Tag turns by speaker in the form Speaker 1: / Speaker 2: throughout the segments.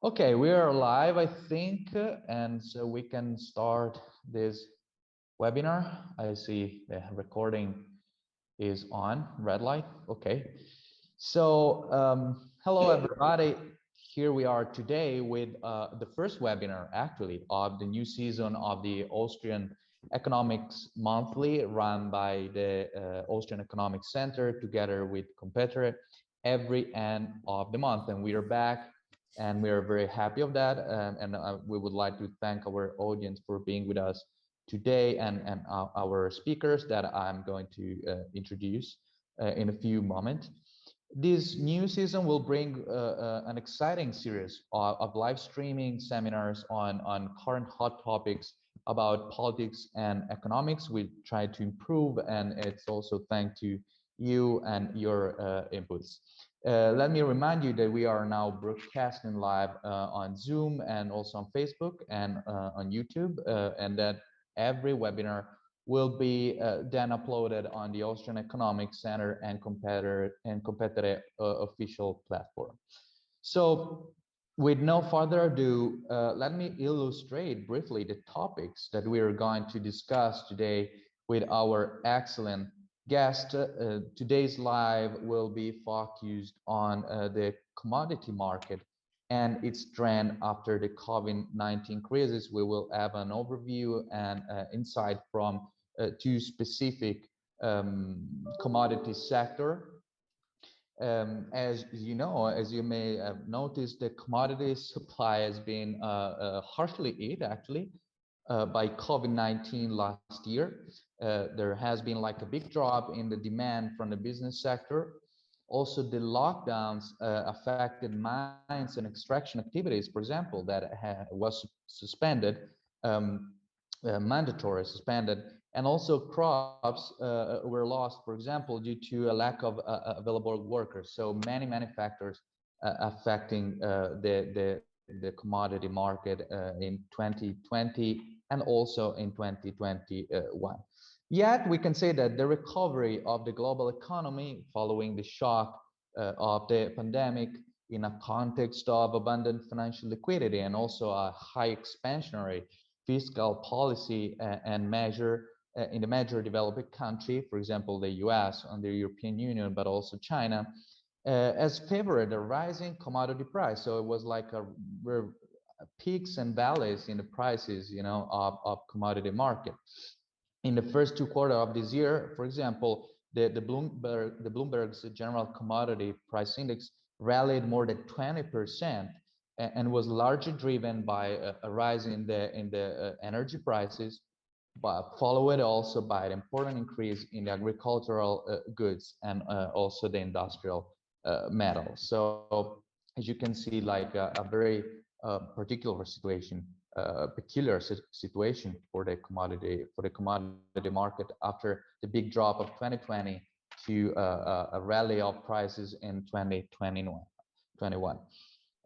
Speaker 1: Okay, we are live, I think, and so we can start this webinar. I see the recording is on, red light. Okay, so hello everybody. Here we are today with the first webinar, actually, of the new season of the Austrian Economics Monthly, run by the Austrian Economics Center together with competitor every end of the month, and we are back. And we are very happy of that, and we would like to thank our audience for being with us today, and our speakers that I'm going to introduce in a few moments. This new season will bring an exciting series of live streaming seminars on current hot topics about politics and economics. We try to improve, and it's also thanks to you and your inputs. Let me remind you that we are now broadcasting live on Zoom and also on Facebook and on YouTube, and that every webinar will be then uploaded on the Austrian Economics Center and competitor official platform. So with no further ado, let me illustrate briefly the topics that we are going to discuss today with our excellent guest. Today's live will be focused on the commodity market and its trend after the COVID-19 crisis. We will have an overview and insight from two specific commodity sector. As you know, as you may have noticed, the commodity supply has been harshly hit actually by COVID-19 last year. There has been like a big drop in the demand from the business sector. Also, the lockdowns affected mines and extraction activities, for example, that was suspended, mandatory suspended, and also crops were lost, for example, due to a lack of available workers. So many factors affecting the commodity market in 2020 and also in 2021. Yet we can say that the recovery of the global economy following the shock of the pandemic in a context of abundant financial liquidity and also a high expansionary fiscal policy and measure in the major developed country, for example, the US and the European Union, but also China, has favored a rising commodity price. So it was like a peaks and valleys in the prices, you know, of commodity market. In the first two quarters of this year, for example, the Bloomberg's general commodity price index rallied more than 20% and was largely driven by a rise in the energy prices, but followed also by an important increase in the agricultural goods and also the industrial metals. So as you can see, like a very particular situation, peculiar situation for the commodity market after the big drop of 2020 to a rally of prices in 2021.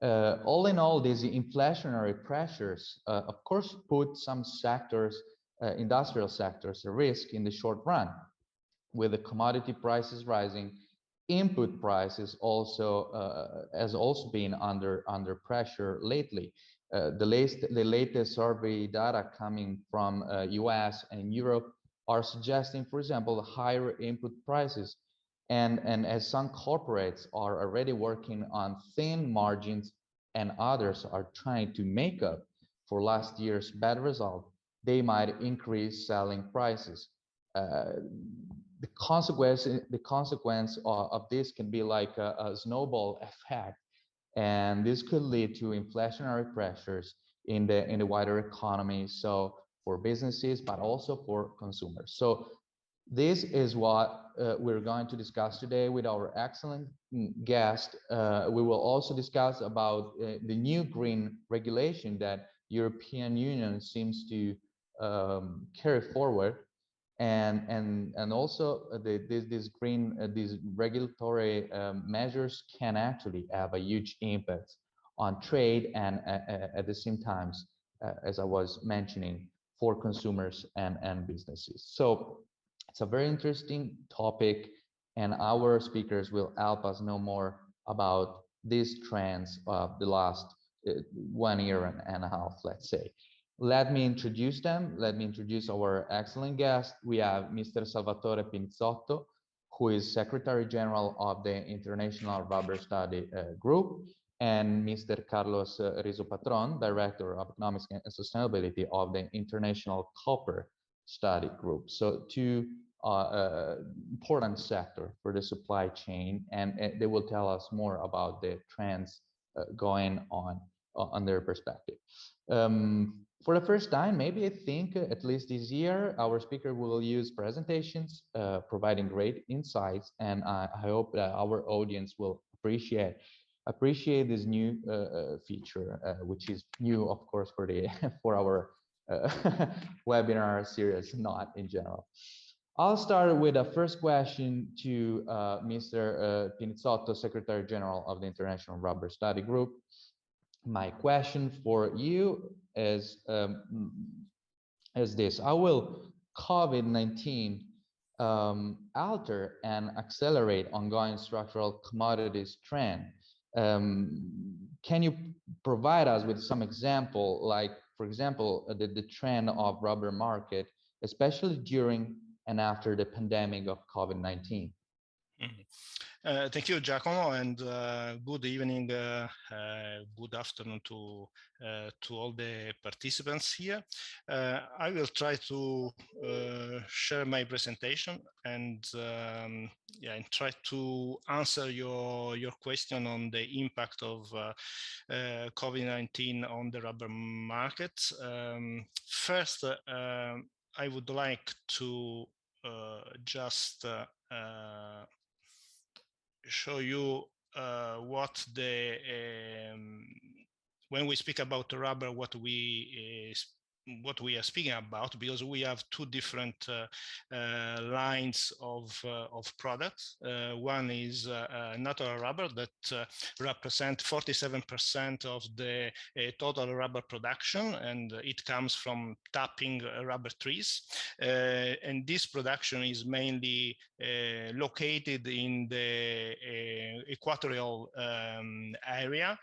Speaker 1: All in all, these inflationary pressures, of course, put some sectors, industrial sectors, at risk in the short run. With the commodity prices rising, input prices also has also been under pressure lately. The latest survey data coming from US and Europe are suggesting, for example, higher input prices. And as some corporates are already working on thin margins and others are trying to make up for last year's bad result, they might increase selling prices. The consequence of this can be like a snowball effect, and this could lead to inflationary pressures in the wider economy, so for businesses but also for consumers. So this is what we're going to discuss today with our excellent guest. We will also discuss about the new green regulation that European Union seems to carry forward, and also these regulatory measures can actually have a huge impact on trade and at the same times, as I was mentioning, for consumers and businesses. So it's a very interesting topic, and our speakers will help us know more about these trends of the last 1 year and a half, let's say. Let me introduce them. Let me introduce our excellent guest. We have Mr. Salvatore Pinizzotto, who is Secretary General of the International Rubber Study Group, and Mr. Carlo Risopatron, Director of Economics and Sustainability of the International Copper Study Group. So two important sector for the supply chain, and they will tell us more about the trends going on their perspective. For the first time, maybe I think at least this year, our speaker will use presentations, providing great insights, and I hope that our audience will appreciate this new feature, which is new, of course, for the for our webinar series, not in general. I'll start with a first question to Mr. Pinizzotto, Secretary General of the International Rubber Study Group. My question for you is this: how will COVID-19 alter and accelerate ongoing structural commodities trend? Can you provide us with some example, like, for example, the trend of rubber market, especially during and after the pandemic of COVID-19?
Speaker 2: Thank you, Giacomo, and good evening, good afternoon to all the participants here. I will try to share my presentation and and try to answer your question on the impact of COVID-19 on the rubber market. First, I would like to just show you what the when we speak about rubber, what we are speaking about, because we have two different lines of products. One is natural rubber that represent 47% of the total rubber production, and it comes from tapping rubber trees. And this production is mainly located in the equatorial area,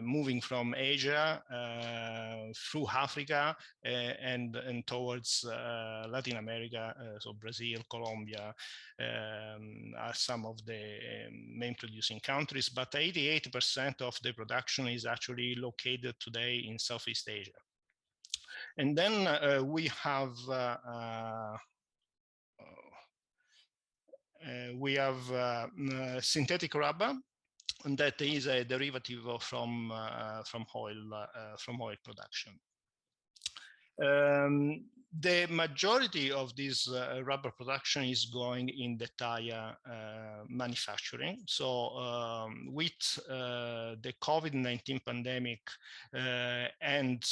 Speaker 2: moving from Asia through Africa and towards Latin America, so Brazil, Colombia are some of the main producing countries, but 88% of the production is actually located today in Southeast Asia. And then we have synthetic rubber, and that is a derivative from oil production. The majority of this rubber production is going in the tire manufacturing. So with the COVID-19 pandemic and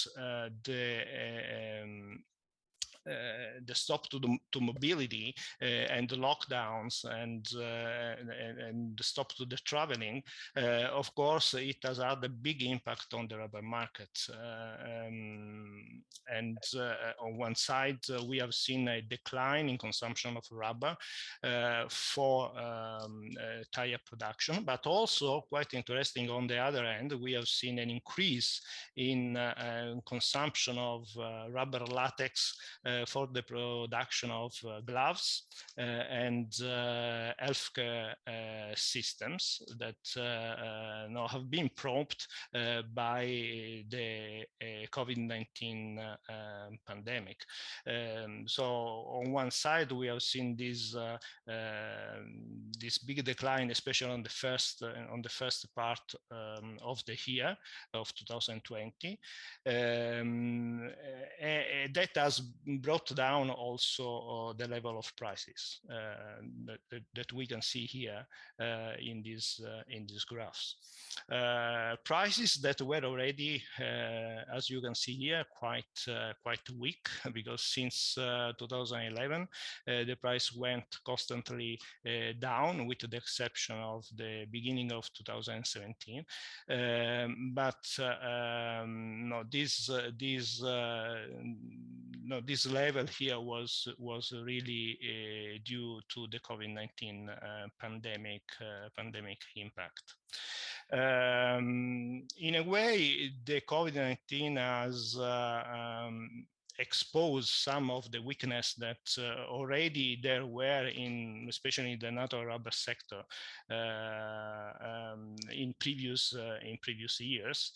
Speaker 2: the stop to mobility and the lockdowns and the stop to the traveling, of course, it has had a big impact on the rubber market. And on one side, we have seen a decline in consumption of rubber for tire production, but also quite interesting on the other end, we have seen an increase in consumption of rubber latex for the production of gloves and healthcare systems that now have been prompted by the COVID-19 pandemic. So on one side, we have seen this big decline, especially on the first part of the year of 2020. That has brought down also the level of prices that we can see here in these graphs. Prices that were already, as you can see here, quite weak, because since 2011 the price went constantly down, with the exception of the beginning of 2017. But no, this level here was really due to the COVID-19 pandemic impact. In a way, the COVID-19 has expose some of the weakness that already there were in, especially in the natural rubber sector in previous years,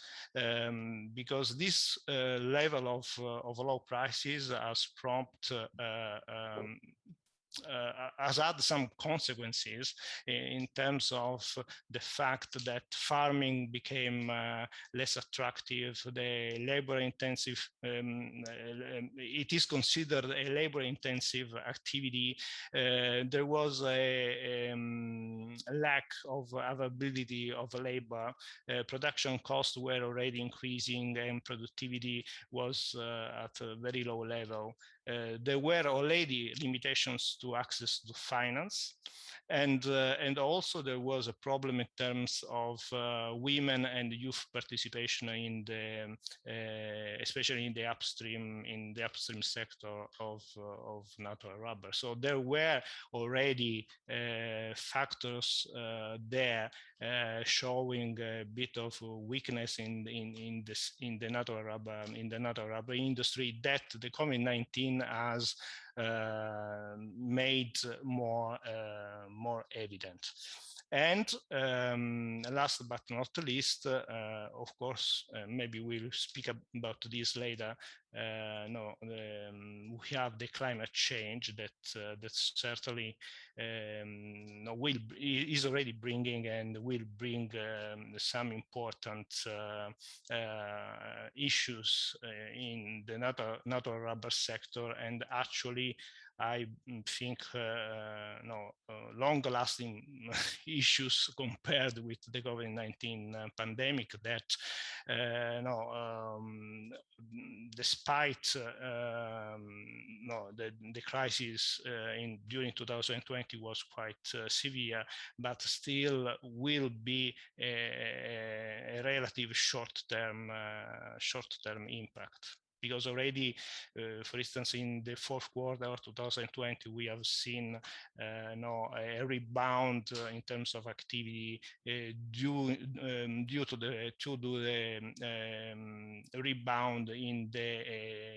Speaker 2: because this level of low prices has has had some consequences in terms of the fact that farming became less attractive, the labor-intensive, it is considered a labor-intensive activity. There was a lack of availability of labor. Production costs were already increasing and productivity was at a very low level. There were already limitations to access to finance, and also there was a problem in terms of women and youth participation in the especially in the upstream sector of natural rubber. So there were already factors there showing a bit of weakness in the natural rubber industry that the COVID-19 has made more evident. And last but not least, of course, maybe we'll speak about this later. We have the climate change that certainly is already bringing and will bring some important issues in the natural rubber sector, and actually I think long-lasting issues compared with the COVID-19 pandemic that despite the crisis during 2020 was quite severe, but still will be a relative short-term impact. Because already, for instance, in the fourth quarter of 2020, we have seen a rebound in terms of activity due to the rebound in the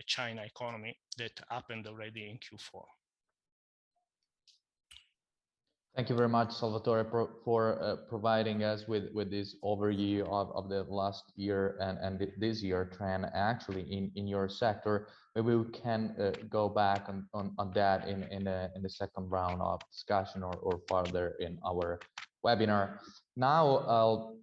Speaker 2: China economy that happened already in Q4.
Speaker 1: Thank you very much, Salvatore, for providing us with this overview of the last year and this year trend actually in your sector. Maybe we can go back on that in the second round of discussion or further in our webinar. Now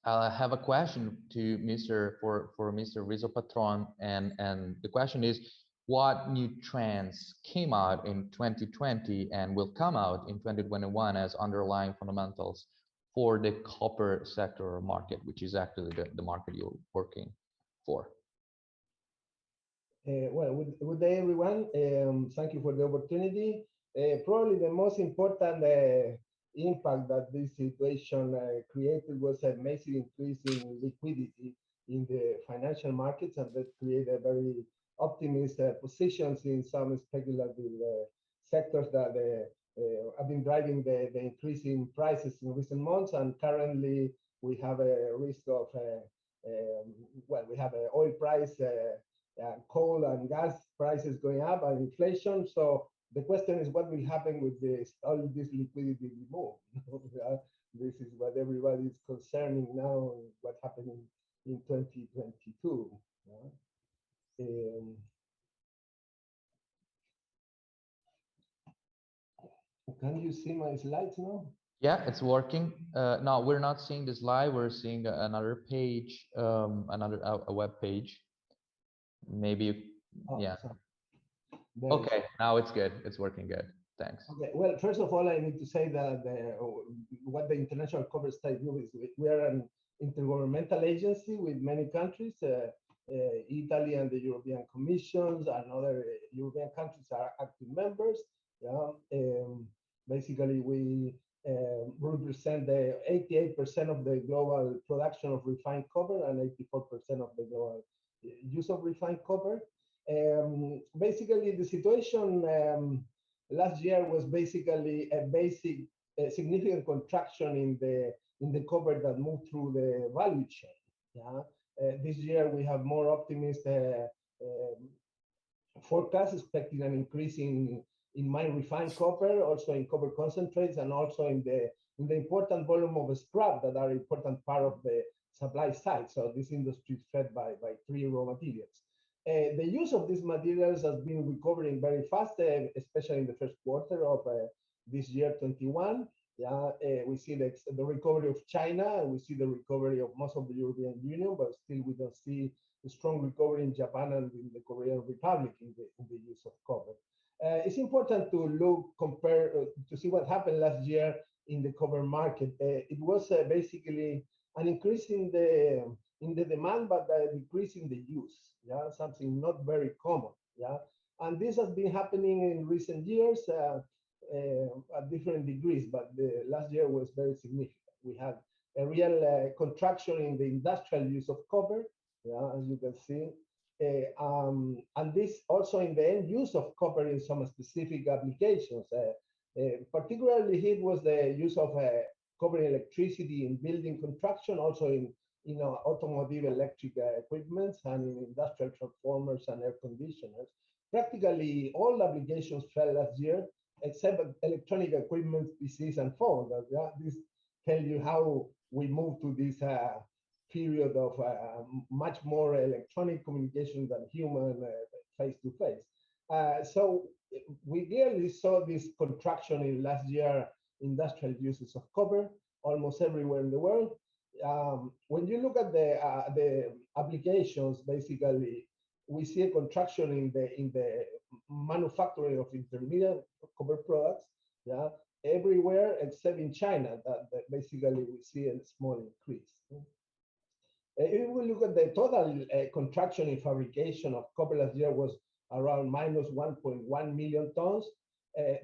Speaker 1: I'll have a question to Mr. Risopatron, and the question is, what new trends came out in 2020 and will come out in 2021 as underlying fundamentals for the copper sector or market, which is actually the market you're working for?
Speaker 3: Well, good day, everyone. Thank you for the opportunity. Probably the most important impact that this situation created was a massive increase in liquidity in the financial markets, and that created a very optimist positions in some speculative sectors that have been driving the increase in prices in recent months. And currently we have a risk of, we have an oil price, coal and gas prices going up, and inflation. So the question is, what will happen with all this liquidity removed? This is what everybody is concerning now, what happened in 2022. Can you see my slides now?
Speaker 1: Yeah, it's working. No, we're not seeing this live. We're seeing another page, a web page. Maybe, yeah. Okay, now it's good. It's working good. Thanks.
Speaker 3: Okay. Well, first of all, I need to say that what the International Copper Study Group is, we are an intergovernmental agency with many countries. Italy and the European Commissions and other European countries are active members. Basically, we represent the 88% of the global production of refined copper and 84% of the global use of refined copper. Basically, the situation last year was basically a significant contraction in the copper that moved through the value chain. Yeah? This year we have more optimistic forecast, expecting an increase in mine refined copper, also in copper concentrates, and also in the important volume of scrap that are important part of the supply side. So this industry is fed by three raw materials. The use of these materials has been recovering very fast, especially in the first quarter of this year, 21. Yeah, we see the recovery of China, and we see the recovery of most of the European Union, but still we don't see a strong recovery in Japan and in the Korean Republic in the use of copper. It's important to compare to see what happened last year in the copper market. It was basically an increase in the demand, but a decrease in the use. Yeah, something not very common. Yeah, and this has been happening in recent years at different degrees, but the last year was very significant. We had a real contraction in the industrial use of copper. Yeah, as you can see. And this also in the end use of copper in some specific applications. Particularly hit was the use of copper electricity in building construction, also in automotive electric equipments and in industrial transformers and air conditioners. Practically all applications fell last year, except electronic equipment, PCs and phones. This tell you how we moved to this period of much more electronic communication than human face-to-face. So we clearly saw this contraction in last year industrial uses of copper almost everywhere in the world. When you look at the applications, basically, we see a contraction in the manufacturing of intermediate copper products, yeah, everywhere except in China, that basically we see a small increase. If we look at the total contraction in fabrication of copper last year was around minus 1.1 million tons.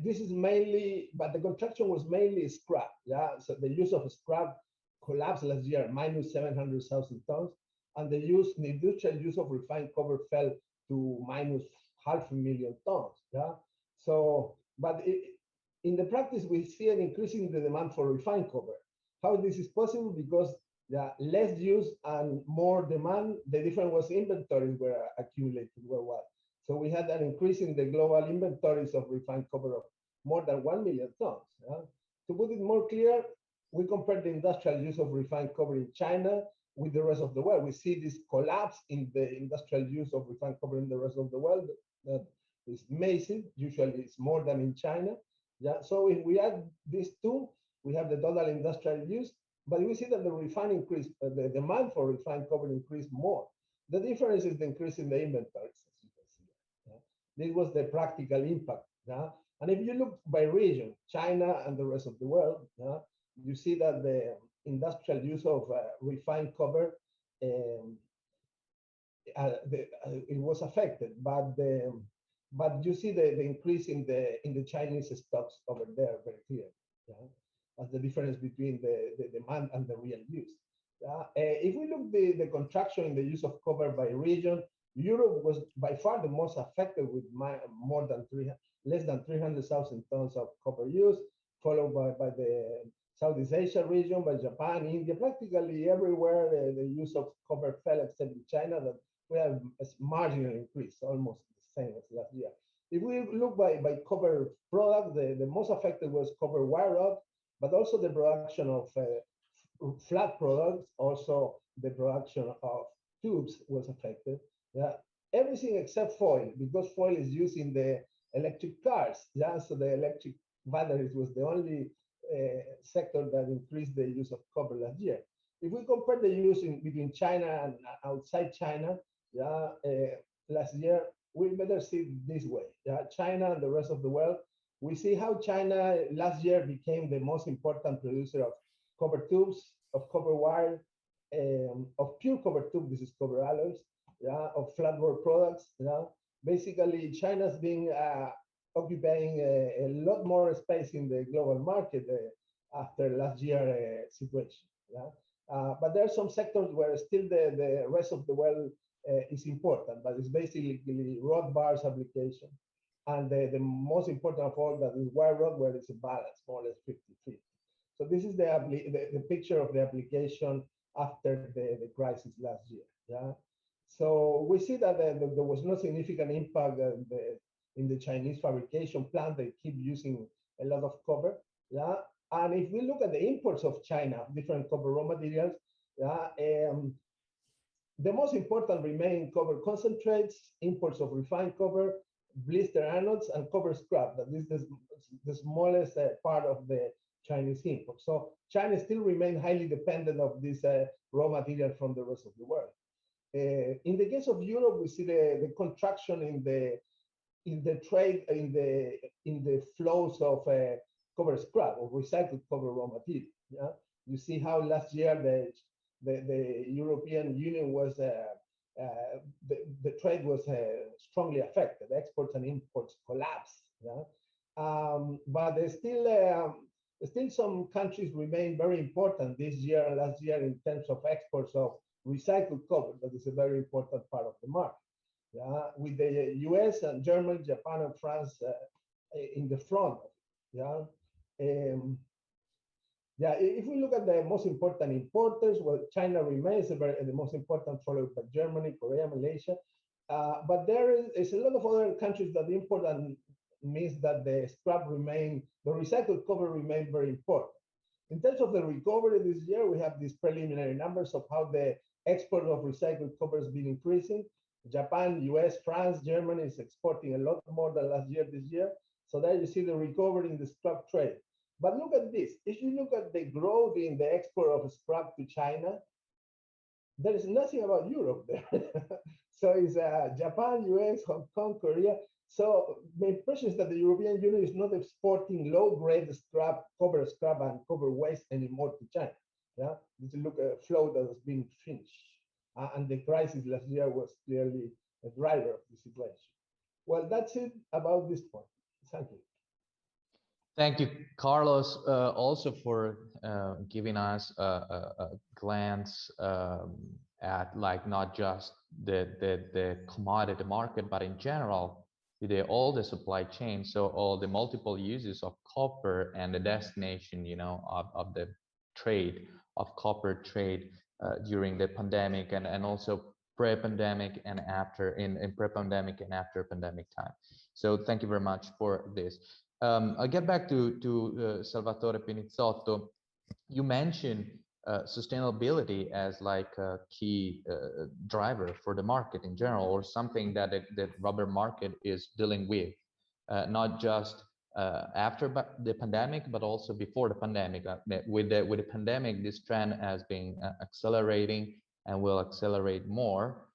Speaker 3: This is mainly, but the contraction was mainly scrap. Yeah, so the use of scrap collapsed last year, minus 700,000 tons, and the industrial use of refined copper fell to minus 500,000 tons. Yeah, so but in the practice we see an increase in the demand for refined copper. How this is possible? Because less use and more demand, the difference was inventories were accumulated worldwide. So we had an increase in the global inventories of refined copper of more than 1 million tons. Yeah? To put it more clear, we compare the industrial use of refined copper in China with the rest of the world. We see this collapse in the industrial use of refined copper in the rest of the world. That is massive. Usually it's more than in China. Yeah. So if we add these two, we have the total industrial use. But we see that the refining increase, the demand for refined copper increased more. The difference is the increase in the inventories, as you can see. Yeah? This was the practical impact. Yeah? And if you look by region, China and the rest of the world, yeah, you see that the industrial use of refined copper, it was affected, but you see the increase in the Chinese stocks over there very clear. Yeah? As the difference between the demand and the real use. If we look the contraction in the use of copper by region, Europe was by far the most affected with less than 300,000 tons of copper use, followed by the Southeast Asia region, by Japan, India, practically everywhere the use of copper fell except in China, that we have a marginal increase, almost the same as last year. If we look by copper product, the most affected was copper wire rod, but also the production of flat products, also the production of tubes was affected. Yeah, everything except foil, because foil is used in the electric cars. Yeah, so the electric batteries was the only sector that increased the use of copper last year. If we compare the use between China and outside China, yeah, last year, we better see it this way. Yeah, China and the rest of the world, we see how China last year became the most important producer of copper tubes, of copper wire, of pure copper tube, this is copper alloys, yeah, of flatboard products. Yeah. Basically, China's been occupying a lot more space in the global market after last year situation. Yeah. But there are some sectors where still the rest of the world is important, but it's basically rod bars application. And the most important of all, that is wire rod, where it's a balance, more or less 50-50. So this is the picture of the application after the crisis last year. Yeah. So we see that there was no significant impact in the Chinese fabrication plant. They keep using a lot of copper. Yeah. And if we look at the imports of China, different copper raw materials, yeah, the most important remain copper concentrates, imports of refined copper, blister anodes, and copper scrap. That is the smallest part of the Chinese import. So China still remains highly dependent of this raw material from the rest of the world. In the case of Europe, we see the contraction in the trade, in the flows of copper scrap or recycled copper raw material. Yeah? You see how last year the European Union was the trade was strongly affected. Exports and imports collapsed. Yeah? But there's still some countries remain very important this year and last year in terms of exports of recycled copper. That is a very important part of the market. Yeah? With the US and Germany, Japan and France in the front. Yeah. Yeah, if we look at the most important importers, well, China remains the most important, followed by Germany, Korea, Malaysia. But there is a lot of other countries that import, and means that the scrap the recycled copper remain very important. In terms of the recovery this year, we have these preliminary numbers of how the export of recycled copper has been increasing. Japan, US, France, Germany is exporting a lot more than last year this year. So there you see the recovery in the scrap trade. But look at this. If you look at the growth in the export of scrap to China, there is nothing about Europe there. So it's Japan, US, Hong Kong, Korea. So the impression is that the European Union is not exporting low-grade scrap, copper scrap, and copper waste anymore to China. Yeah, this look a flow that has been finished, and the crisis last year was clearly a driver of the situation. Well, that's it about this point. Thank you.
Speaker 1: Thank you, Carlos, also for giving us a glance at like not just the commodity market, but in general, all the supply chain. So all the multiple uses of copper and the destination, of the trade of copper trade during the pandemic and also pre-pandemic and after in pre-pandemic and after pandemic time. So thank you very much for this. I'll get back to Salvatore Pinizzotto. You mentioned sustainability as like a key driver for the market in general, or something that the rubber market is dealing with, not just after the pandemic, but also before the pandemic. With the pandemic, this trend has been accelerating and will accelerate more.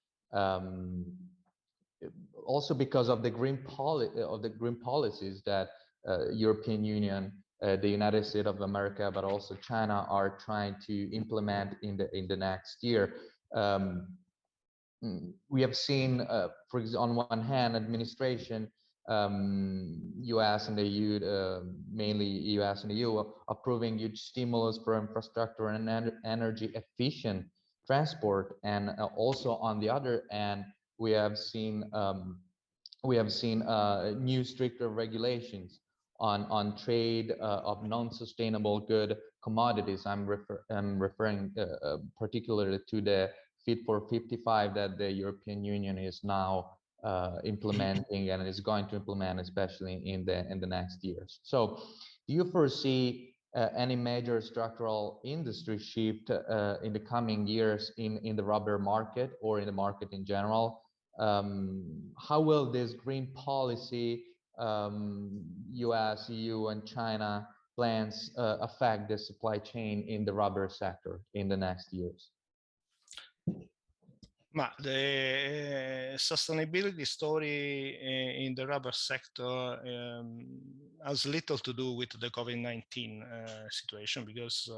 Speaker 1: Also because of the green policies that European Union, the United States of America, but also China are trying to implement in the next year. We have seen, for example, on one hand, administration, US and the EU, mainly US and the EU, approving huge stimulus for infrastructure and energy efficient transport, and also on the other hand, we have seen new stricter regulations on trade of non-sustainable good commodities. I'm referring particularly to the Fit for 55 that the European Union is now implementing and is going to implement, especially in the next years. So, do you foresee any major structural industry shift in the coming years in the rubber market or in the market in general? How will this green policy, US, EU, and China plans affect the supply chain in the rubber sector in the next years?
Speaker 2: The sustainability story in the rubber sector has little to do with the COVID-19 situation, because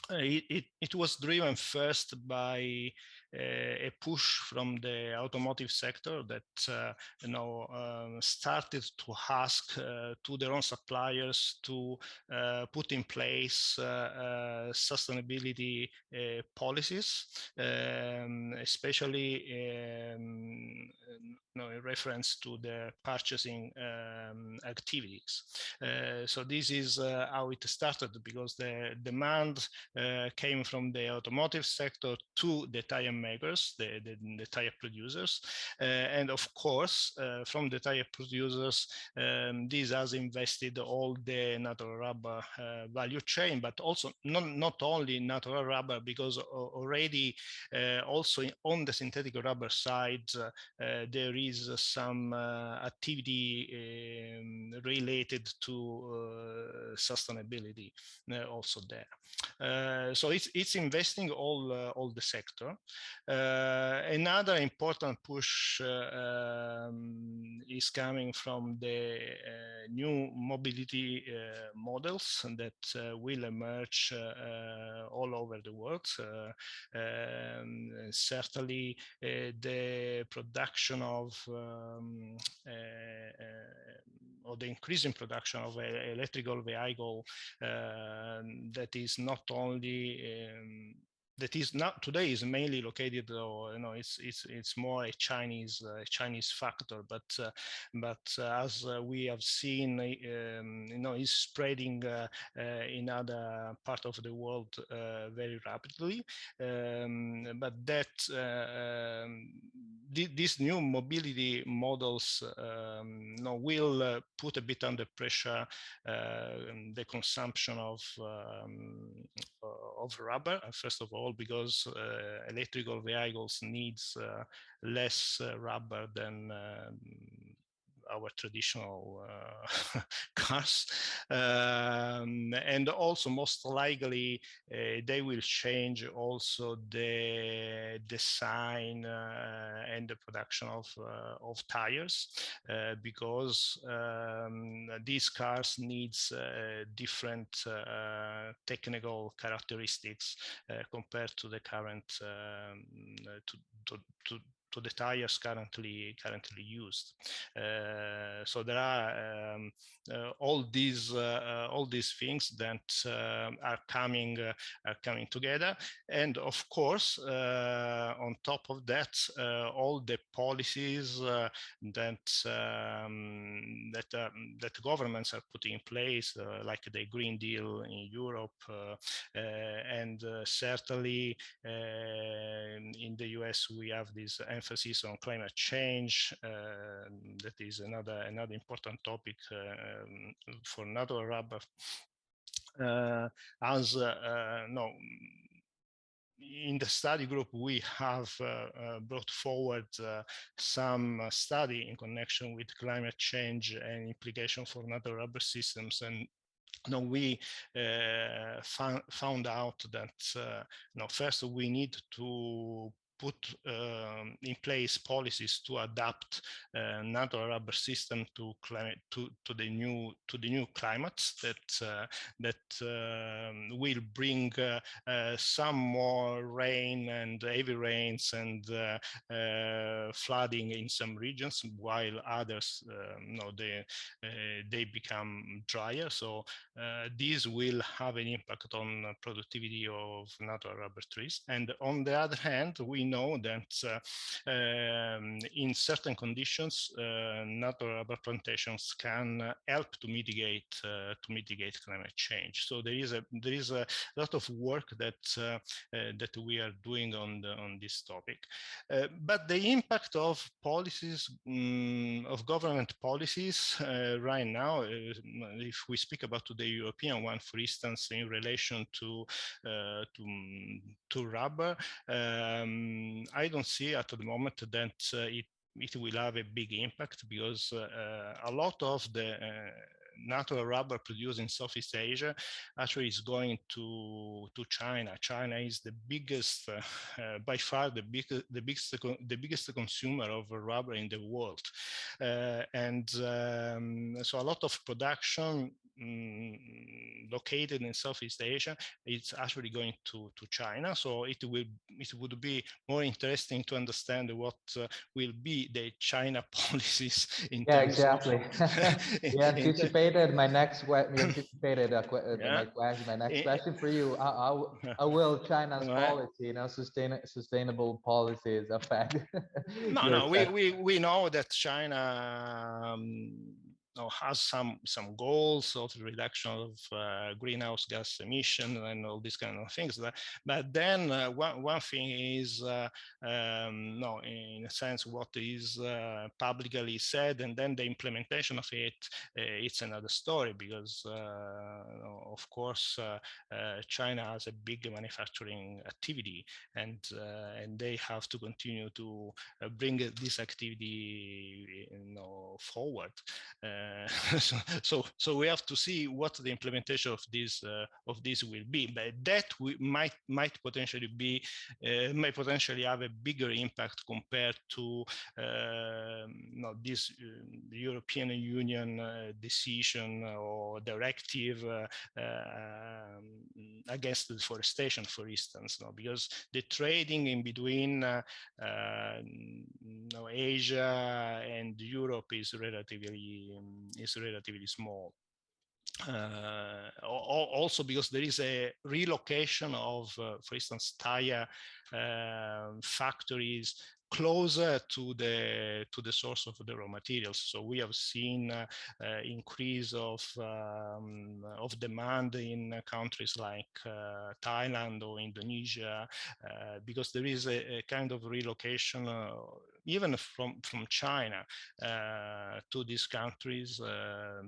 Speaker 2: it was driven first by a push from the automotive sector that started to ask to their own suppliers to put in place sustainability policies, especially in reference to the purchasing activities. So this is how it started, because the demand came from the automotive sector to the tire makers, the tire producers, and of course from the tire producers, this has invested all the natural rubber value chain, but also not only natural rubber, because already also on the synthetic rubber side there is some activity related to sustainability also there. So it's investing all the sector. Another important push is coming from the new mobility models that will emerge all over the world. Certainly the production of or the increasing production of electrical vehicle that is not only that is not today is mainly located, or it's more a Chinese factor, but as we have seen, is spreading in other part of the world very rapidly. But that these new mobility models will put a bit under pressure the consumption of rubber, first of all, because electrical vehicles needs less rubber than our traditional cars, and also most likely they will change also the design and the production of tires, because these cars needs different technical characteristics compared to the current to the tires currently used. So there are all these things that are coming together, and of course on top of that all the policies that governments are putting in place, like the Green Deal in Europe, and certainly in the US we have this emphasis on climate change. That is another important topic for natural rubber. As no, in the study group, we have brought forward some study in connection with climate change and implication for natural rubber systems, and we found out that first we need to put in place policies to adapt natural rubber system to climate to the new climates that will bring some more rain and heavy rains and flooding in some regions, while others they become drier. So these will have an impact on productivity of natural rubber trees. And on the other hand, we know that in certain conditions, natural rubber plantations can help to mitigate climate change. So there is a lot of work that we are doing on this topic. But the impact of policies, of government policies right now, if we speak about the European one, for instance, in relation to rubber, I don't see at the moment that it will have a big impact, because a lot of the natural rubber produced in Southeast Asia actually is going to China. China is the biggest, by far the biggest consumer of rubber in the world, and so a lot of production located in Southeast Asia. It's actually going to China. So it would be more interesting to understand what will be the China policies in
Speaker 1: Yeah,
Speaker 2: terms
Speaker 1: exactly.
Speaker 2: of
Speaker 1: You anticipated my next you anticipated
Speaker 2: yeah.
Speaker 1: my next
Speaker 2: Eh,
Speaker 1: question for you. How will China's
Speaker 2: Right.
Speaker 1: policy, sustainable policies affect
Speaker 2: No,
Speaker 1: your
Speaker 2: no,
Speaker 1: sector?
Speaker 2: we know that China has some goals of reduction of greenhouse gas emission and all these kind of things. But then one thing is no, in a sense, what is publicly said, and then the implementation of it, it's another story, because of course China has a big manufacturing activity, and they have to continue to bring this activity forward. So we have to see what the implementation of this will be, but that we might potentially be might potentially have a bigger impact compared to this European Union decision or directive against deforestation, for instance, because the trading in between Asia and Europe is relatively small. Also because there is a relocation of, for instance, tire factories closer to the source of the raw materials. So we have seen increase of demand in countries like Thailand or Indonesia, because there is a kind of relocation even from China to these countries,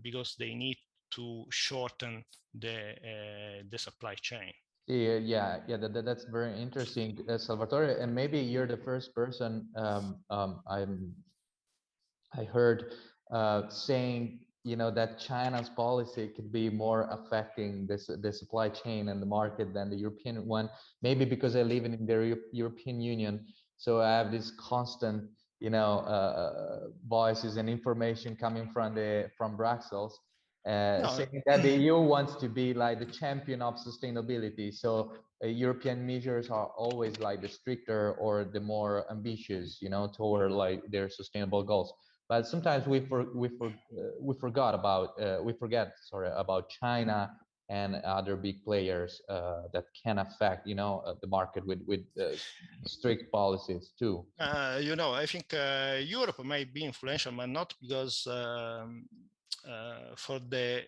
Speaker 2: because they need to shorten the supply chain.
Speaker 1: Yeah, that's very interesting, Salvatore. And maybe you're the first person I heard saying, that China's policy could be more affecting the supply chain and the market than the European one. Maybe because I live in the European Union, so I have this constant, voices and information coming from Brussels,
Speaker 2: No,
Speaker 1: saying that the EU wants to be like the champion of sustainability. So European measures are always like the stricter or the more ambitious, toward like their sustainable goals. But sometimes we forget, sorry, about China and other big players that can affect, the market with strict policies too.
Speaker 2: I think Europe might be influential, but not because for the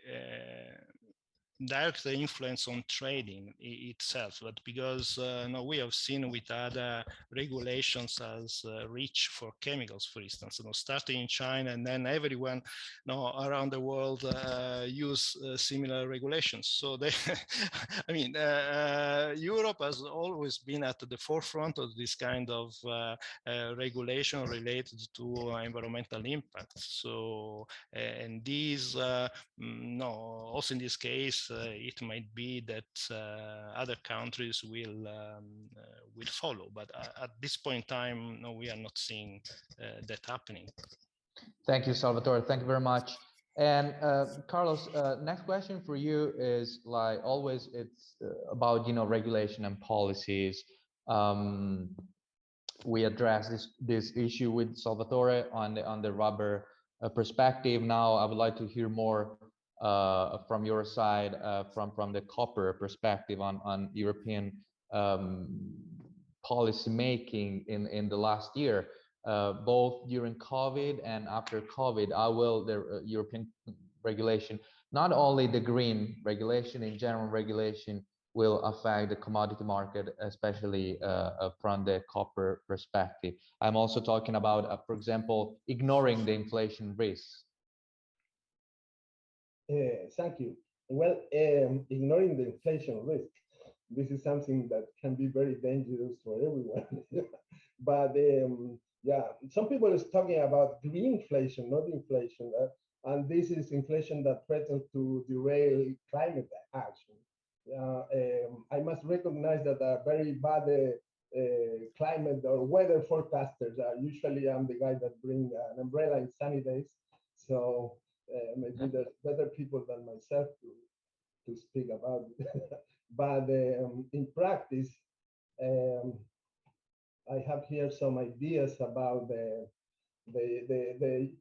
Speaker 2: direct influence on trading itself, but because we have seen with other regulations as REACH for chemicals, for instance, starting in China, and then everyone around the world use similar regulations. So they, I mean, Europe has always been at the forefront of this kind of regulation related to environmental impact. So, and these, also in this case, it might be that other countries will follow, but at this point in time, no, we are not seeing that happening.
Speaker 1: Thank you, Salvatore. Thank you very much. And Carlos, next question for you is, like always, it's about regulation and policies. We addressed this issue with Salvatore on the rubber perspective. Now I would like to hear more from your side, from the copper perspective on European policy making in the last year, both during COVID and after COVID. How will the European regulation, not only the green regulation, in general regulation, will affect the commodity market, especially from the copper perspective? I'm also talking about, for example, ignoring the inflation risks.
Speaker 3: Thank you. Well, ignoring the inflation risk, this is something that can be very dangerous for everyone. But yeah, some people is talking about greenflation, not inflation, and this is inflation that threatens to derail climate action. I must recognize that a very bad climate or weather forecasters are usually, I'm the guy that bring an umbrella in sunny days. So maybe there's better people than myself to speak about it. But in practice, um, I have here some ideas about the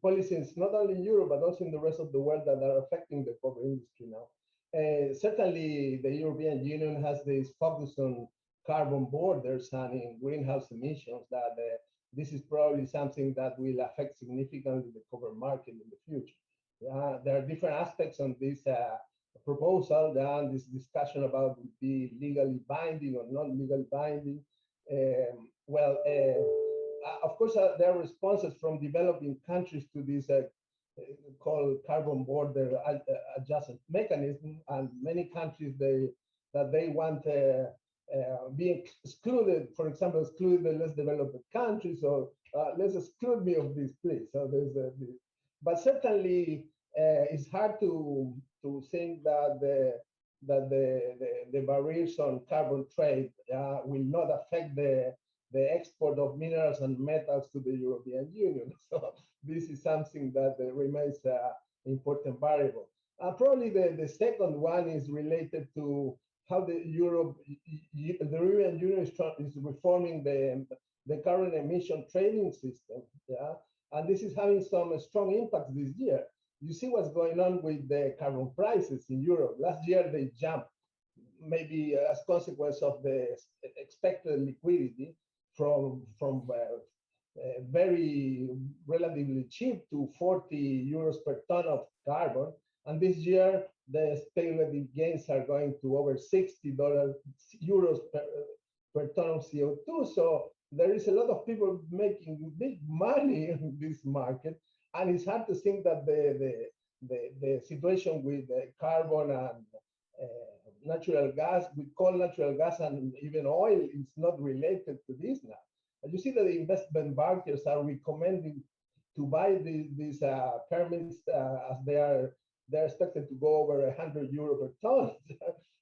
Speaker 3: policies, not only in Europe, but also in the rest of the world that are affecting the copper industry now. Certainly, the European Union has this focus on carbon borders and in greenhouse emissions that this is probably something that will affect significantly the copper market in the future. There are different aspects on this proposal, and this discussion about would be legally binding or not legally binding. Of course, there are responses from developing countries to this called carbon border adjustment mechanism, and many countries they want being excluded. For example, exclude the less developed countries, or let's exclude me of this, please. So there's this. But certainly, it's hard to think that the barriers on carbon trade will not affect the export of minerals and metals to the European Union. So this is something that remains an important variable. Probably the second one is related to how the European Union is reforming the current emission trading system. Yeah, and this is having some strong impacts this year. You see what's going on with the carbon prices in Europe. Last year they jumped, maybe as consequence of the expected liquidity from very relatively cheap to 40 euros per ton of carbon. And this year, the speculative gains are going to over €60 per ton of CO2. So there is a lot of people making big money in this market. And it's hard to think that the situation with carbon and natural gas, with coal, natural gas, and even oil is not related to this now. And you see that the investment bankers are recommending to buy these permits as they're expected to go over €100 per ton.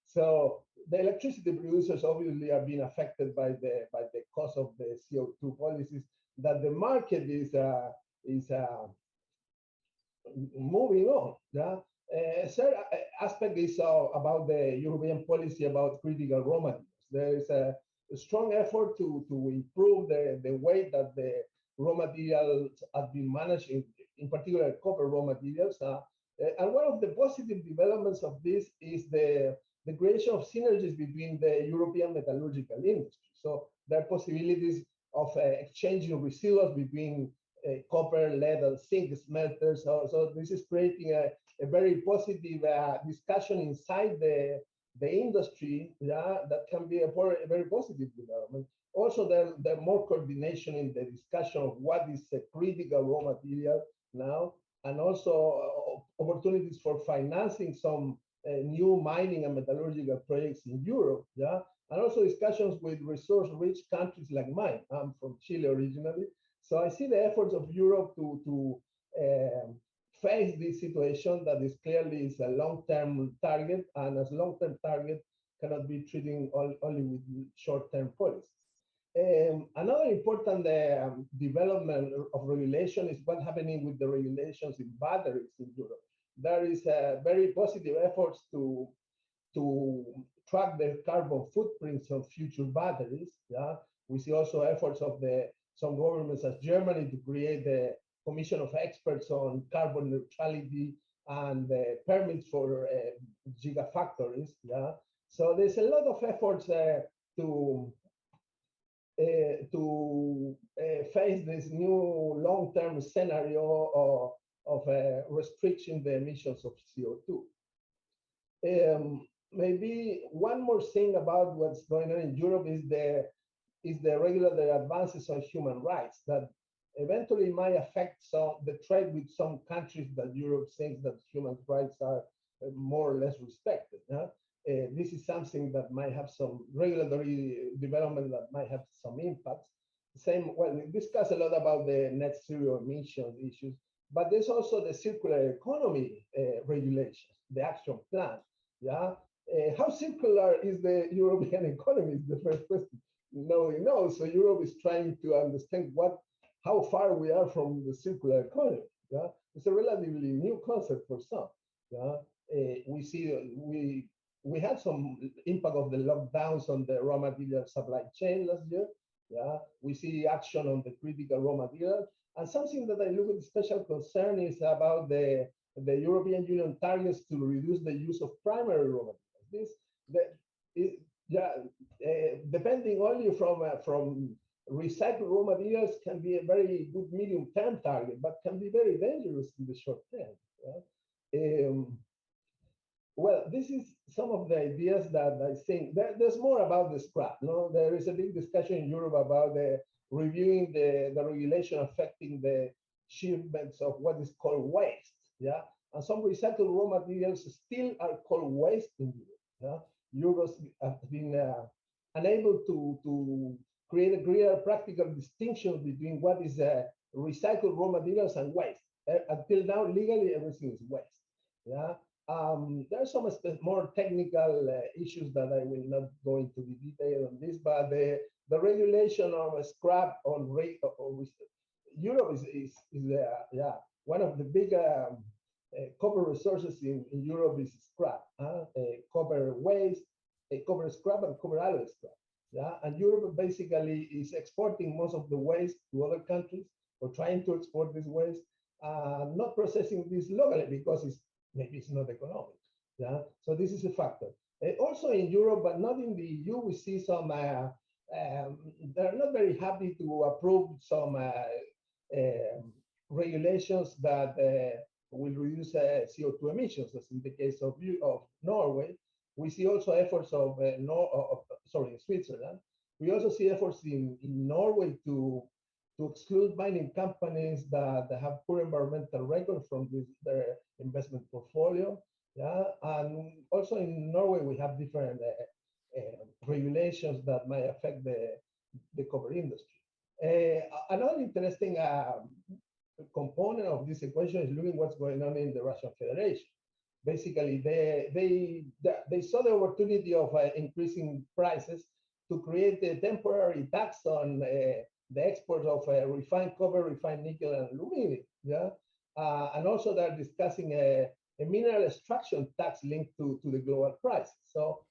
Speaker 3: So the electricity producers obviously are being affected by the cost of the CO2 policies that the market is moving on. Yeah? Third aspect is about the European policy about critical raw materials. There is a strong effort to improve the way that the raw materials have been managed, in particular copper raw materials. And one of the positive developments of this is the creation of synergies between the European metallurgical industry. So there are possibilities of exchanging residuals between copper, lead, and zinc smelters. So this is creating a very positive discussion inside the industry, that can be a very positive development. Also, there's more coordination in the discussion of what is a critical raw material now, and also opportunities for financing some new mining and metallurgical projects in Europe, and also discussions with resource-rich countries like mine. I'm from Chile originally, so I see the efforts of Europe to face this situation that is clearly a long-term target, and as long-term target cannot be treating only with short-term policies. Another important development of regulation is what's happening with the regulations in batteries in Europe. There is very positive efforts to track the carbon footprints of future batteries. Yeah, we see also efforts of some governments, as Germany, to create the Commission of Experts on Carbon Neutrality and permits for gigafactories. Yeah, so there's a lot of efforts to face this new long-term scenario of restriction the emissions of CO2. Maybe one more thing about what's going on in Europe is the regulatory advances on human rights that eventually might affect the trade with some countries that Europe thinks that human rights are more or less respected. This is something that might have some regulatory development that might have some impacts. We discuss a lot about the net zero emissions issues, but there's also the circular economy regulations, the action plan. Yeah, how circular is the European economy is the first question. Nobody knows. So Europe is trying to understand how far we are from the circular economy. Yeah, it's a relatively new concept for some. Yeah, we had some impact of the lockdowns on the raw material supply chain last year. Yeah, we see action on the critical raw material, and something that I look with special concern is about the European Union targets to reduce the use of primary raw materials. Yeah, depending only from recycled raw materials can be a very good medium-term target, but can be very dangerous in the short term. Yeah? Well, this is some of the ideas that I think there's more about the scrap. No, there is a big discussion in Europe about reviewing the regulation affecting the shipments of what is called waste. Yeah, and some recycled raw materials still are called waste in Europe. Yeah, Europe has been unable to create a clear practical distinction between what is recycled raw materials and waste. Until now, legally, everything is waste. Yeah. There are some more technical issues that I will not go into the detail on this, but the regulation of scrap on Europe is yeah, one of the big copper resources in Europe is scrap, copper waste, copper scrap, and copper alloy scrap. Yeah, and Europe basically is exporting most of the waste to other countries or trying to export this waste, not processing this locally because maybe it's not economic. Yeah, so this is a factor. Also in Europe, but not in the EU, we see some. They're not very happy to approve some regulations that will reduce CO2 emissions, as in the case of Norway. We see also efforts of Switzerland. We also see efforts in Norway to exclude mining companies that have poor environmental record from their investment portfolio. Yeah, and also in Norway we have different regulations that might affect the copper industry. Another interesting component of this equation is looking what's going on in the Russian Federation. Basically, they saw the opportunity of increasing prices to create a temporary tax on the export of refined copper, refined nickel, and aluminum. Yeah, and also they're discussing a mineral extraction tax linked to the global price. So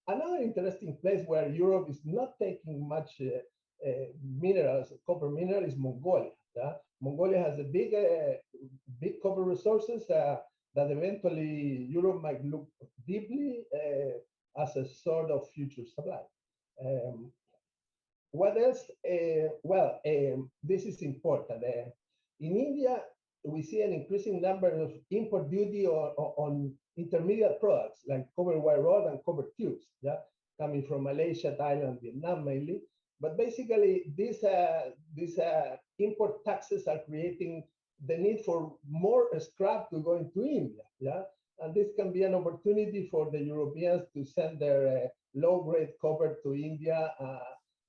Speaker 3: another interesting place where Europe is not taking much minerals, copper mineral, is Mongolia. Yeah? Mongolia has a big copper resources that eventually Europe might look deeply as a sort of future supply. What else? This is important. In India, we see an increasing number of import duty on intermediate products like copper wire rod and copper tubes, yeah, coming from Malaysia, Thailand, Vietnam mainly. But basically, these import taxes are creating the need for more scrap to go into India, yeah, and this can be an opportunity for the Europeans to send their low-grade copper to India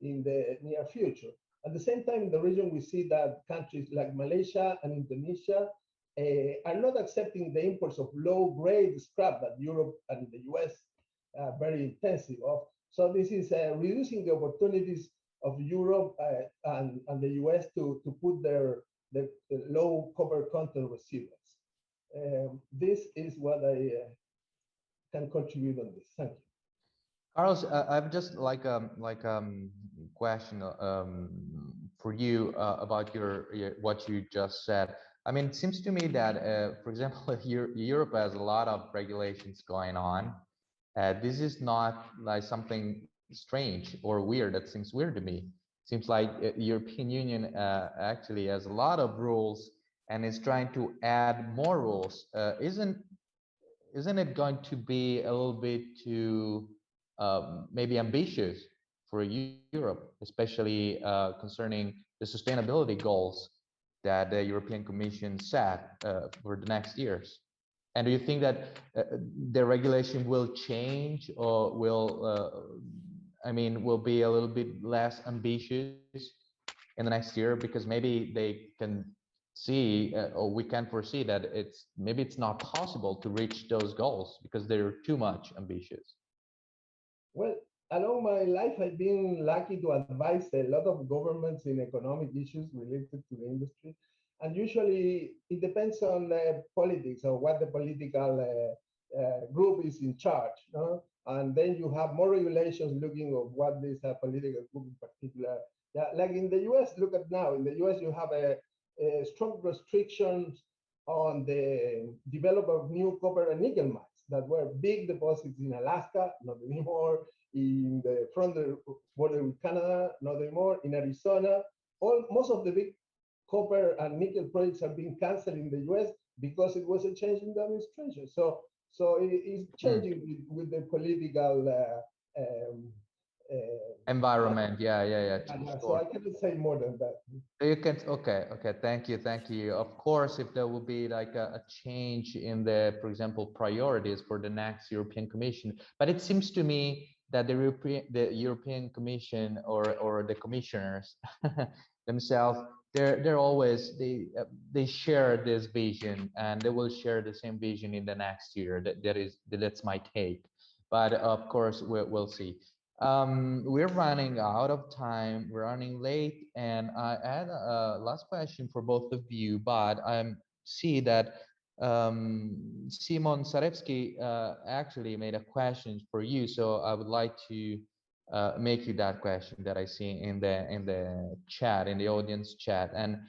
Speaker 3: in the near future. At the same time, in the region, we see that countries like Malaysia and Indonesia are not accepting the imports of low-grade scrap that Europe and the US are very intensive of. So this is reducing the opportunities of Europe and the US to put the low copper content residuals. This is what I can contribute on this. Thank you.
Speaker 1: Carlos, I've just question for you about what you just said. I mean, it seems to me that, for example, Europe has a lot of regulations going on. This is not like something strange or weird. That seems weird to me. It seems like European Union actually has a lot of rules and is trying to add more rules. Isn't it going to be a little bit too maybe ambitious for Europe, especially concerning the sustainability goals that the European Commission set for the next years? And do you think that the regulation will change or will be a little bit less ambitious in the next year, because maybe they can see or we can foresee that maybe it's not possible to reach those goals because they're too much ambitious?
Speaker 3: Well, along my life, I've been lucky to advise a lot of governments in economic issues related to the industry. And usually it depends on politics or what the political group is in charge. No? And then you have more regulations looking at what this political group in particular. Yeah, like in the US, look at now, in the US you have a strong restrictions on the development of new copper and nickel mines that were big deposits in Alaska, not anymore, in the frontier border with Canada, not anymore, in Arizona. Most of the big copper and nickel projects are being canceled in the US because it was a change in the administration. So it is changing with the political
Speaker 1: environment. Yeah.
Speaker 3: so
Speaker 1: Sure.
Speaker 3: I cannot say more than that.
Speaker 1: You can, okay, thank you. Of course, if there will be like a change in the, for example, priorities for the next European Commission, but it seems to me that the European Commission or the commissioners themselves, they're always, they share this vision, and they will share the same vision in the next year. That's my take, but of course we'll see. We're running out of time, we're running late, and I had a last question for both of you, but I see that Simon Sarewski actually made a question for you, so I would like to make you that question that I see in the chat, in the audience chat. And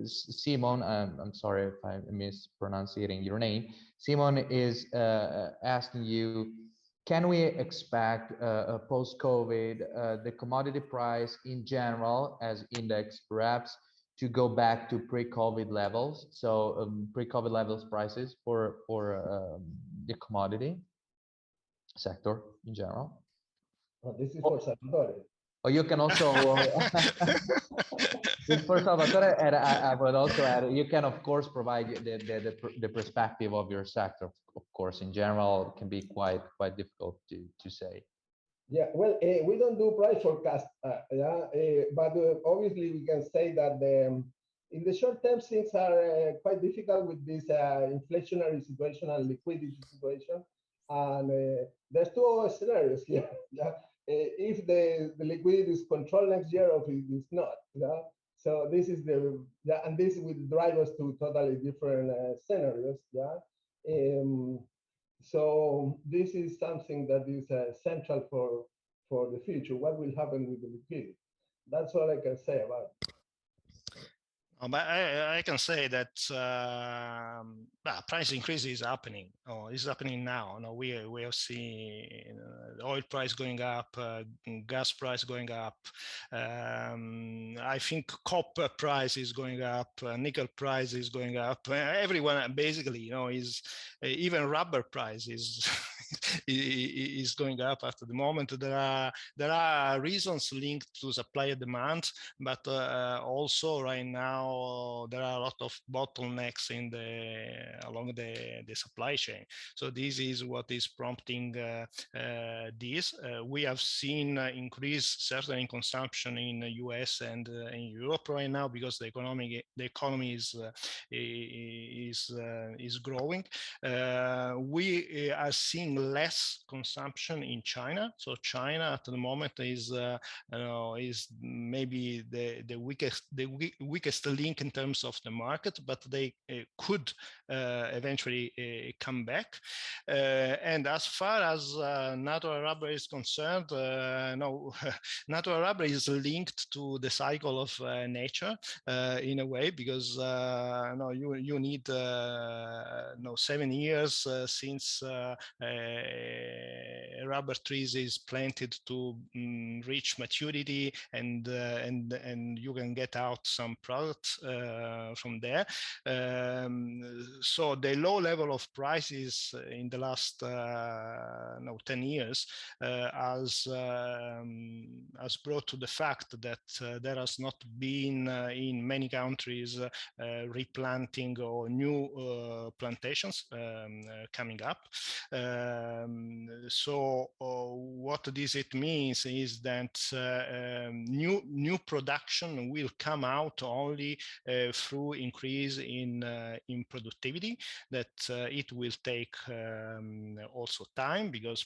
Speaker 1: Simon, I'm sorry if I'm mispronouncing your name. Simon is asking you, can we expect post-COVID the commodity price in general as index perhaps to go back to pre-COVID levels? So pre-COVID levels prices for the commodity sector in general.
Speaker 3: This is for Salvatore.
Speaker 1: Or you can also this for Salvatore, and I would also add, you can of course provide the perspective of your sector. Of course, in general, it can be quite difficult to say.
Speaker 3: Yeah, well, we don't do price forecast, but obviously we can say that in the short term things are quite difficult with this inflationary situation and liquidity situation, and there's two scenarios here. Yeah? If the liquidity is controlled next year, or if it's not. Yeah? So this is and this will drive us to totally different scenarios. Yeah. So this is something that is central for the future. What will happen with the liquidity? That's all I can say about it.
Speaker 2: But I can say that price increase is happening. It's happening now. No, we have seen oil price going up, gas price going up. I think copper price is going up, nickel price is going up. Everyone basically, is even rubber price is is going up at the moment. There are reasons linked to supply and demand, but also right now there are a lot of bottlenecks along the supply chain. So this is what is prompting this. We have seen increase certainly in consumption in the US and in Europe right now because the economy is growing. We are seeing less consumption in China. So China at the moment is maybe the weakest link in terms of the market, but they could eventually come back. And as far as natural rubber is concerned, no, natural rubber is linked to the cycle of nature in a way, because no, you need 7 years since rubber trees is planted to reach maturity, and you can get out some product from there. So the low level of prices in the last 10 years has brought to the fact that there has not been in many countries replanting or new plantations coming up. So what it means is that new production will come out only through increase in productivity, that it will take also time, because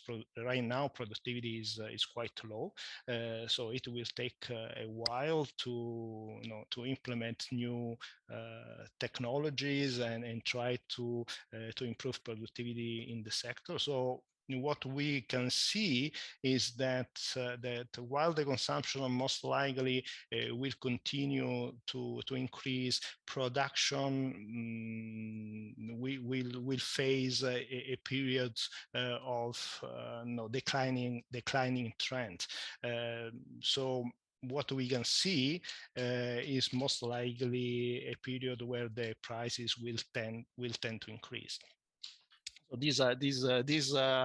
Speaker 2: right now productivity is quite low. So it will take a while to to implement new technologies and try to improve productivity in the sector. So what we can see is that that while the consumption most likely will continue to increase, production we will face a period of declining trend. So what we can see is most likely a period where the prices will tend to increase. So these are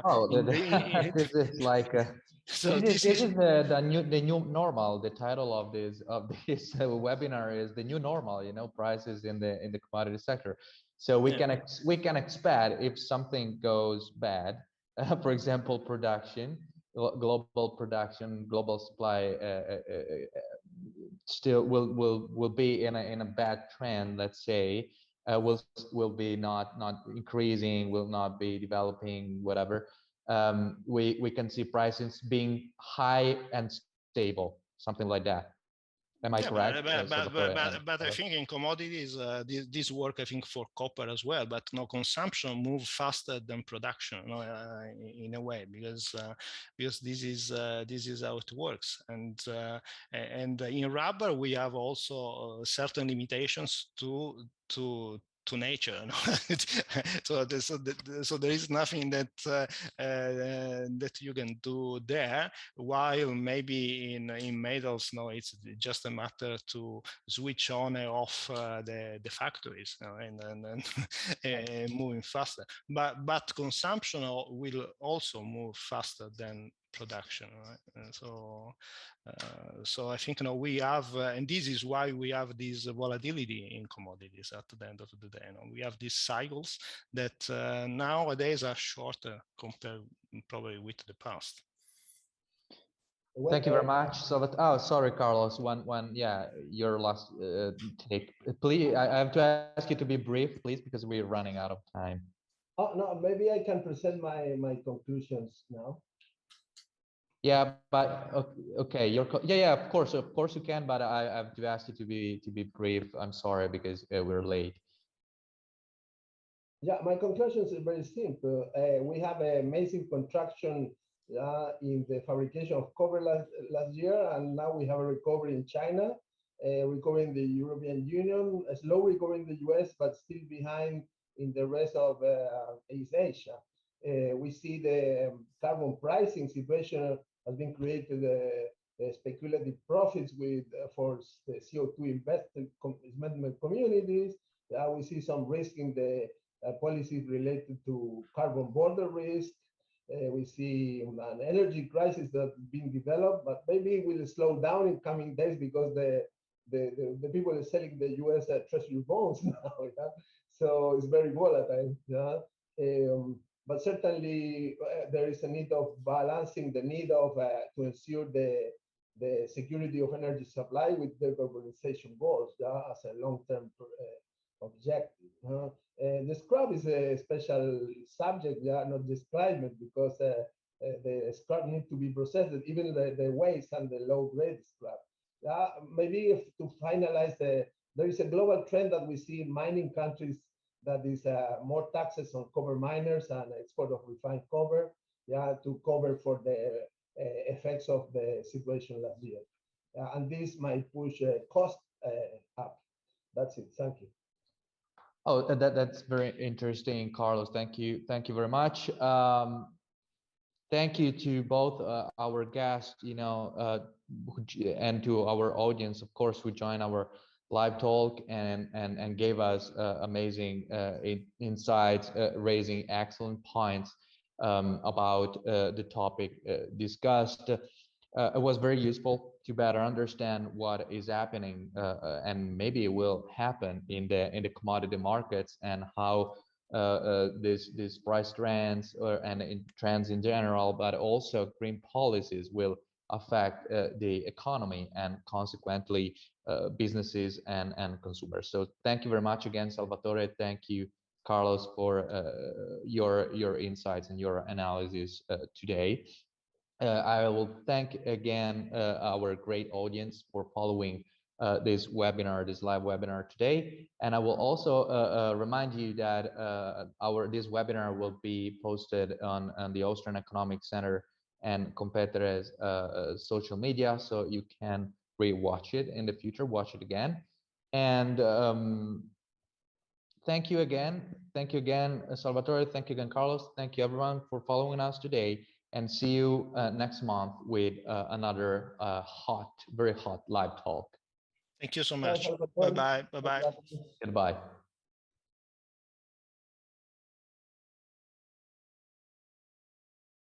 Speaker 1: Oh, this is like
Speaker 2: so
Speaker 1: this
Speaker 2: this
Speaker 1: is the new normal. The title of this webinar is the new normal. You know, prices in the commodity sector. So we we can expect if something goes bad, for example, production, global production, global supply still will be in a bad trend. Let's say will be not increasing, will not be developing, whatever. We can see prices being high and stable, something like that. Am I
Speaker 2: Yeah,
Speaker 1: correct, Salvatore?
Speaker 2: but I think in commodities, this work, I think, for copper as well. But no, consumption move faster than production, in a way, because this is how it works. And in rubber, we have also certain limitations to nature. So there is nothing that that you can do there. While maybe in metals, no, it's just a matter to switch on and off the factories, and moving faster. But consumption will also move faster than production, right? And so I think we have, and this is why we have this volatility in commodities at the end of the day. We have these cycles that nowadays are shorter compared probably with the past.
Speaker 1: Thank you very much. So, oh, sorry, Carlos. Yeah, your last take. Please, I have to ask you to be brief, please, because we're running out of time.
Speaker 3: Oh no, maybe I can present my conclusions now.
Speaker 1: Yeah, but okay, yeah, of course you can, but I have to ask you to be brief. I'm sorry because we're late.
Speaker 3: Yeah, my conclusions are very simple. We have an amazing contraction in the fabrication of copper last year, and now we have a recovery in China, recovery in the European Union, a slow recovery in the US, but still behind in the rest of East Asia. We see the carbon pricing situation has been created speculative profits with for the CO2 investment communities. We see some risk in the policies related to carbon border risk. We see an energy crisis that's being developed, but maybe it will slow down in coming days because the people are selling the US treasury bonds now. Yeah? So it's very volatile. Yeah? But certainly there is a need of balancing the need of to ensure the security of energy supply with decarbonization goals as a long-term objective. The scrap is a special subject, not just climate, because the scrap needs to be processed, even the waste and the low-grade scrap. Maybe if to finalize, there is a global trend that we see in mining countries that is more taxes on copper miners and export of refined copper, to cover for the effects of the situation last year. And this might push cost up. That's it. Thank you.
Speaker 1: Oh, that's very interesting, Carlos. Thank you very much. Thank you to both our guests, and to our audience, of course, who joined our live talk and gave us amazing insights, raising excellent points about the topic discussed. It was very useful to better understand what is happening and maybe it will happen in the commodity markets, and how these price trends and trends in general, but also green policies will affect the economy and consequently businesses and consumers. So thank you very much again, Salvatore. Thank you, Carlos, for your insights and your analysis today. I will thank again our great audience for following this webinar, this live webinar today. And I will also remind you that this webinar will be posted on the Austrian Economic Center and competitors' social media, so you can re-watch it in the future, watch it again. And thank you again. Thank you again, Salvatore. Thank you again, Carlos. Thank you, everyone, for following us today. And see you next month with another very hot live talk.
Speaker 2: Thank you so much. Bye-bye. Bye-bye.
Speaker 1: Goodbye.